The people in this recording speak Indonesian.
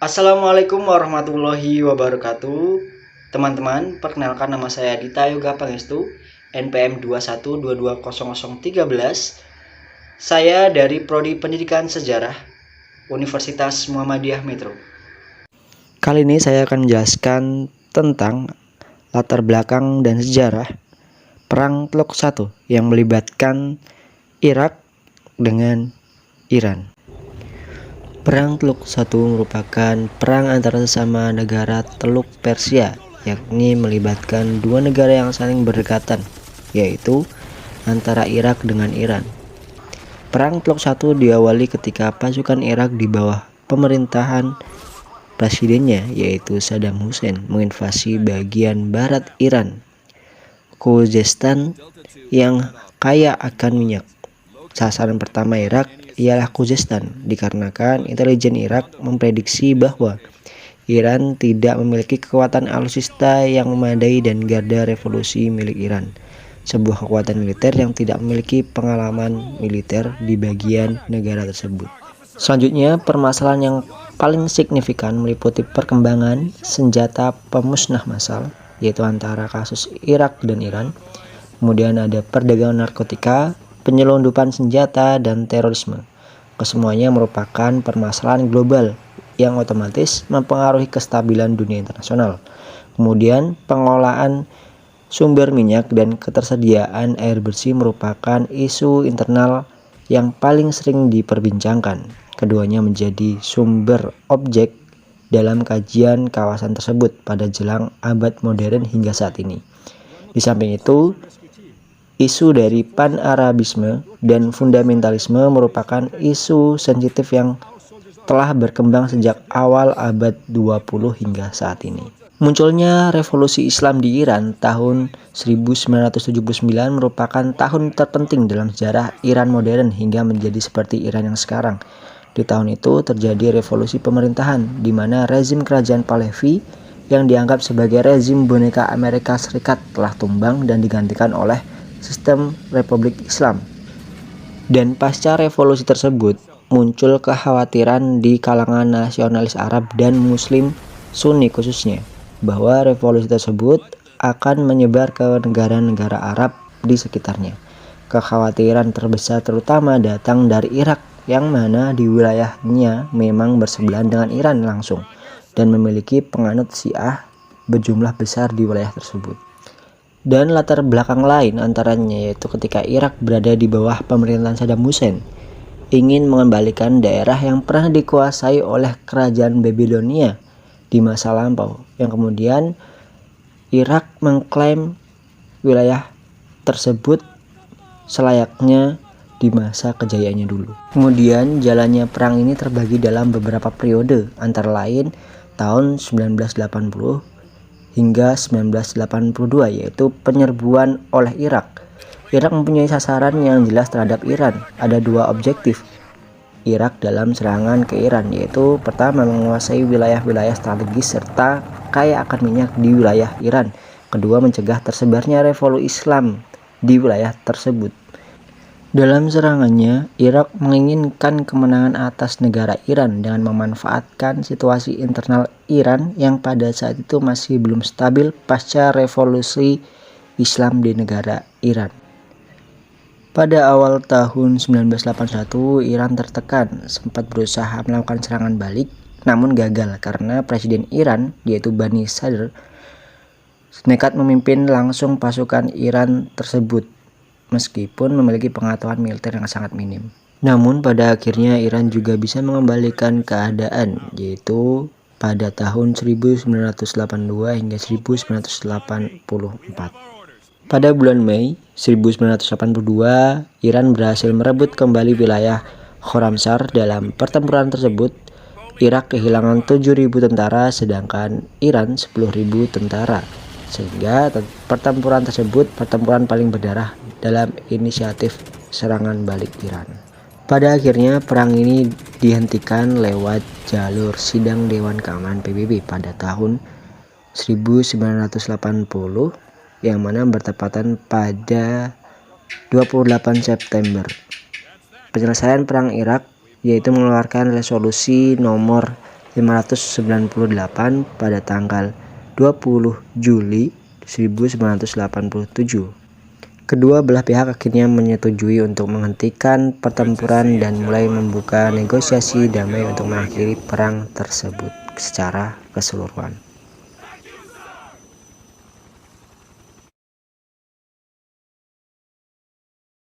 Assalamualaikum warahmatullahi wabarakatuh. Teman-teman, perkenalkan nama saya Dita Yoga Pangestu, NPM 21220013. Saya dari Prodi Pendidikan Sejarah, Universitas Muhammadiyah Metro. Kali ini saya akan menjelaskan tentang latar belakang dan sejarah Perang Teluk I yang melibatkan Irak dengan Iran. Perang Teluk I merupakan perang antara sesama negara Teluk Persia, yakni melibatkan dua negara yang saling berdekatan, yaitu antara Irak dengan Iran. Perang Teluk I diawali ketika pasukan Irak di bawah pemerintahan presidennya, yaitu Saddam Hussein, menginvasi bagian barat Iran, Khuzestan, yang kaya akan minyak. Sasaran pertama Irak ialah Khuzestan, dikarenakan intelijen Irak memprediksi bahwa Iran tidak memiliki kekuatan alutsista yang memadai dan garda revolusi milik Iran, sebuah kekuatan militer yang tidak memiliki pengalaman militer di bagian negara tersebut. Selanjutnya, permasalahan yang paling signifikan meliputi perkembangan senjata pemusnah massal, yaitu antara kasus Irak dan Iran. Kemudian ada perdagangan narkotika, penyelundupan senjata, dan terorisme. Kesemuanya merupakan permasalahan global yang otomatis mempengaruhi kestabilan dunia internasional. Kemudian pengolahan sumber minyak dan ketersediaan air bersih merupakan isu internal yang paling sering diperbincangkan. Keduanya menjadi sumber objek dalam kajian kawasan tersebut pada jelang abad modern hingga saat ini. Di samping itu, isu dari pan-Arabisme dan fundamentalisme merupakan isu sensitif yang telah berkembang sejak awal abad 20 hingga saat ini. Munculnya revolusi Islam di Iran tahun 1979 merupakan tahun terpenting dalam sejarah Iran modern hingga menjadi seperti Iran yang sekarang. Di tahun itu terjadi revolusi pemerintahan di mana rezim kerajaan Pahlavi yang dianggap sebagai rezim boneka Amerika Serikat telah tumbang dan digantikan oleh sistem Republik Islam. Dan pasca revolusi tersebut muncul kekhawatiran di kalangan nasionalis Arab dan Muslim Sunni khususnya bahwa revolusi tersebut akan menyebar ke negara-negara Arab di sekitarnya. Kekhawatiran terbesar terutama datang dari Irak yang mana di wilayahnya memang bersebelahan dengan Iran langsung dan memiliki penganut Syiah berjumlah besar di wilayah tersebut. Dan latar belakang lain antaranya yaitu ketika Irak berada di bawah pemerintahan Saddam Hussein ingin mengembalikan daerah yang pernah dikuasai oleh kerajaan Babilonia di masa lampau, yang kemudian Irak mengklaim wilayah tersebut selayaknya di masa kejayaannya dulu. Kemudian jalannya perang ini terbagi dalam beberapa periode, antara lain tahun 1980 hingga 1982, yaitu penyerbuan oleh Irak. Irak mempunyai sasaran yang jelas terhadap Iran. Ada dua objektif Irak dalam serangan ke Iran, yaitu pertama menguasai wilayah-wilayah strategis serta kaya akan minyak di wilayah Iran. Kedua, mencegah tersebarnya revolusi Islam di wilayah tersebut. Dalam serangannya, Irak menginginkan kemenangan atas negara Iran dengan memanfaatkan situasi internal Iran yang pada saat itu masih belum stabil pasca revolusi Islam di negara Iran. Pada awal tahun 1981, Iran tertekan, sempat berusaha melakukan serangan balik, namun gagal karena Presiden Iran, yaitu Bani Sadr, nekat memimpin langsung pasukan Iran tersebut, meskipun memiliki pengetahuan militer yang sangat minim. Namun pada akhirnya Iran juga bisa mengembalikan keadaan, yaitu pada tahun 1982 hingga 1984. Pada bulan Mei 1982, Iran berhasil merebut kembali wilayah Khorramshahr. Dalam pertempuran tersebut, Irak kehilangan 7.000 tentara sedangkan Iran 10.000 tentara. Sehingga pertempuran tersebut pertempuran paling berdarah dalam inisiatif serangan balik Iran. Pada akhirnya perang ini dihentikan lewat jalur sidang Dewan Keamanan PBB pada tahun 1980 yang mana bertepatan pada 28 September. Penyelesaian perang Irak yaitu mengeluarkan resolusi nomor 1598 pada tanggal 20 Juli 1987. Kedua belah pihak akhirnya menyetujui untuk menghentikan pertempuran dan mulai membuka negosiasi damai untuk mengakhiri perang tersebut secara keseluruhan.